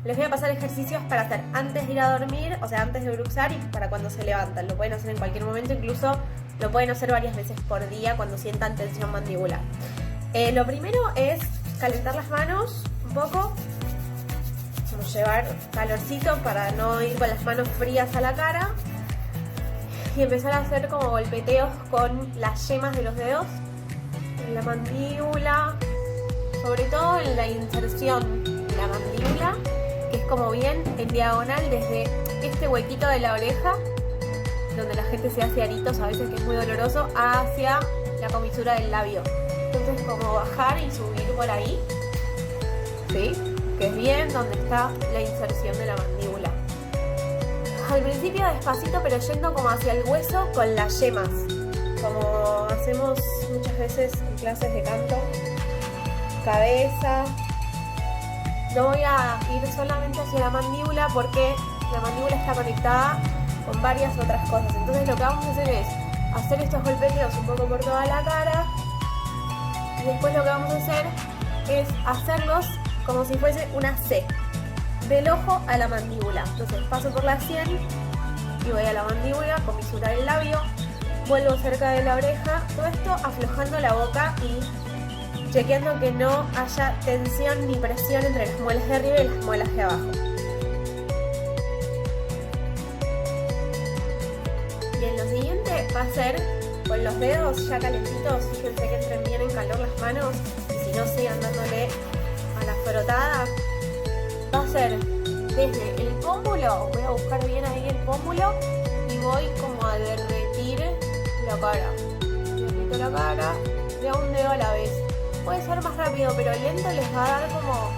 Les voy a pasar ejercicios para hacer antes de ir a dormir, o sea, antes de bruxar y para cuando se levantan. Lo pueden hacer en cualquier momento, incluso lo pueden hacer varias veces por día cuando sientan tensión mandibular. Lo primero es calentar las manos un poco, como llevar calorcito para no ir con las manos frías a la cara y empezar a hacer como golpeteos con las yemas de los dedos en la mandíbula, sobre todo en la inserción de la mandíbula, que es como bien en diagonal desde este huequito de la oreja, donde la gente se hace aritos a veces, que es muy doloroso, hacia la comisura del labio. Entonces como bajar y subir por ahí, ¿sí? Que es bien donde está la inserción de la mandíbula. Al principio despacito, pero yendo como hacia el hueso con las yemas, como hacemos muchas veces en clases de canto. Cabeza. No voy a ir solamente hacia la mandíbula porque la mandíbula está conectada con varias otras cosas. Entonces lo que vamos a hacer es hacer estos golpeteos un poco por toda la cara y después lo que vamos a hacer es hacerlos como si fuese una C, del ojo a la mandíbula. Entonces paso por la sien y voy a la mandíbula, comisura del labio, vuelvo cerca de la oreja, todo esto aflojando la boca y chequeando que no haya tensión ni presión entre las muelas de arriba y las muelas de abajo. Bien, lo siguiente va a ser con los dedos ya calentitos, fíjense que entren bien en calor las manos y si no sigan dándole a la frotada. Va a ser desde el pómulo, voy a buscar bien ahí el pómulo y voy como a derretir la cara. Derrito la cara de un dedo a la vez. Puede ser más rápido, pero lento les va a dar como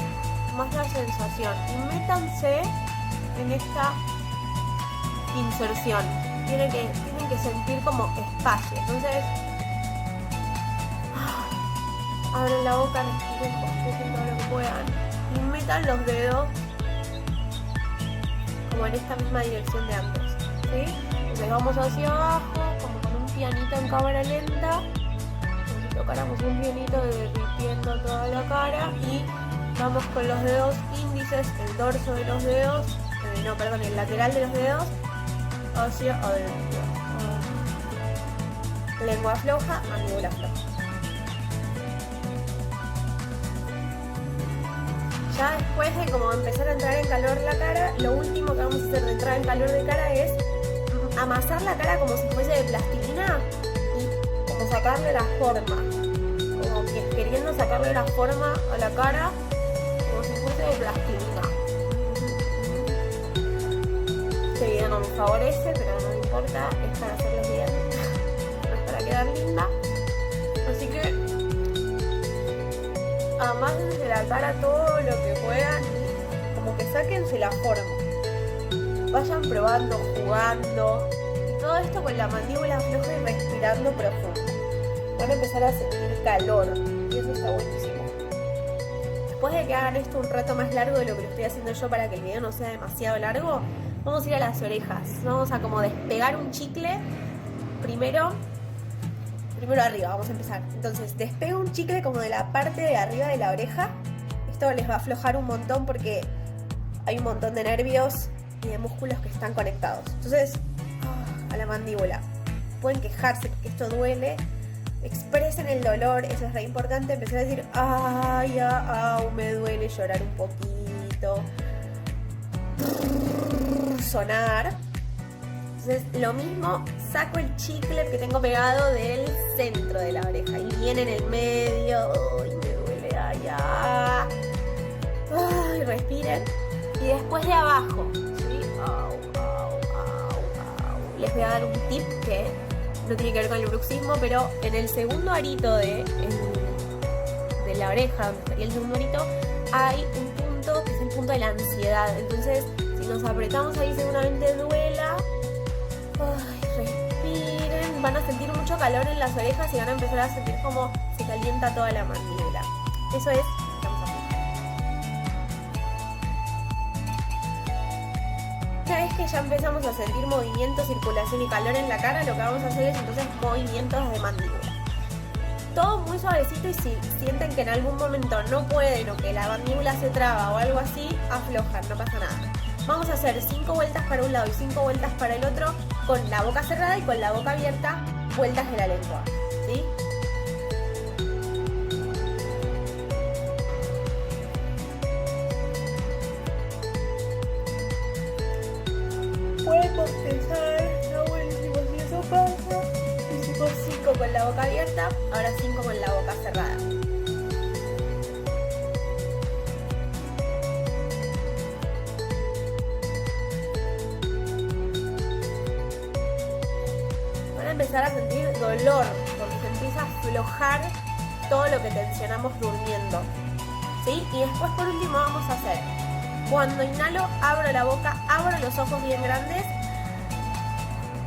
más la sensación. Y métanse en esta inserción. Tienen que sentir como espacio. Entonces, abren la boca, respiren todo lo que puedan. Y metan los dedos como en esta misma dirección de antes, ¿sí? Entonces vamos hacia abajo, como con un pianito en cámara lenta, como si tocáramos un pianito derritiendo toda la cara, y vamos con los dedos índices, el dorso de los dedos, el lateral de los dedos hacia adentro. Lengua floja, mandíbula floja. Ya después de como empezar a entrar en calor la cara, lo último que vamos a hacer de entrar en calor de cara es amasar la cara como si fuese de plastilina y como sacarle la forma, como que queriendo sacarle la forma a la cara como si fuese de plastilina. Este video no me favorece, pero no me importa, es para hacerlo bien, no es para quedar linda. Así que amasen de la cara todo lo que puedan y como que sáquense la forma. Vayan probando, jugando, y todo esto con la mandíbula floja y respirando profundo. Van a empezar a sentir calor y eso está buenísimo. Después de que hagan esto un rato más largo de lo que lo estoy haciendo yo para que el video no sea demasiado largo, vamos a ir a las orejas. Vamos a como despegar un chicle primero arriba, vamos a empezar. Entonces despego un chicle como de la parte de arriba de la oreja. Esto les va a aflojar un montón porque hay un montón de nervios y de músculos que están conectados. Entonces, a la mandíbula. Pueden quejarse porque esto duele. Expresen el dolor, eso es re importante. Empezar a decir, ay, me duele, llorar un poquito. Sonar. Entonces lo mismo, saco el chicle que tengo pegado del centro de la oreja y viene en el medio. Ay, me duele allá. Ay, respiren. Y después de abajo, ¿sí? Les voy a dar un tip que no tiene que ver con el bruxismo, pero en el segundo arito de la oreja, donde estaría el segundo arito, hay un punto que es el punto de la ansiedad. Entonces, si nos apretamos ahí seguramente duela. Ay, respiren, van a sentir mucho calor en las orejas y van a empezar a sentir como se calienta toda la mandíbula. Eso es, vamos a fijar. Una vez que ya empezamos a sentir movimiento, circulación y calor en la cara, lo que vamos a hacer es entonces movimientos de mandíbula. Todo muy suavecito y si sienten que en algún momento no pueden o que la mandíbula se traba o algo así, aflojan, no pasa nada. Vamos a hacer 5 vueltas para un lado y 5 vueltas para el otro con la boca cerrada y con la boca abierta, vueltas de la lengua, ¿sí? Pueden bostezar, está buenísimo si eso pasa. Hicimos 5 con la boca abierta, ahora 5 con la boca cerrada. Van a empezar a sentir dolor porque se empieza a aflojar todo lo que tensionamos durmiendo, ¿sí? Y después por último vamos a hacer, cuando inhalo abro la boca, abro los ojos bien grandes,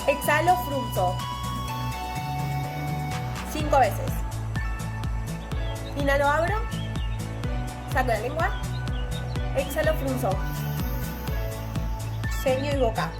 exhalo, frunzo 5 veces. Inhalo, abro, saco la lengua, exhalo, frunzo, ceño y boca.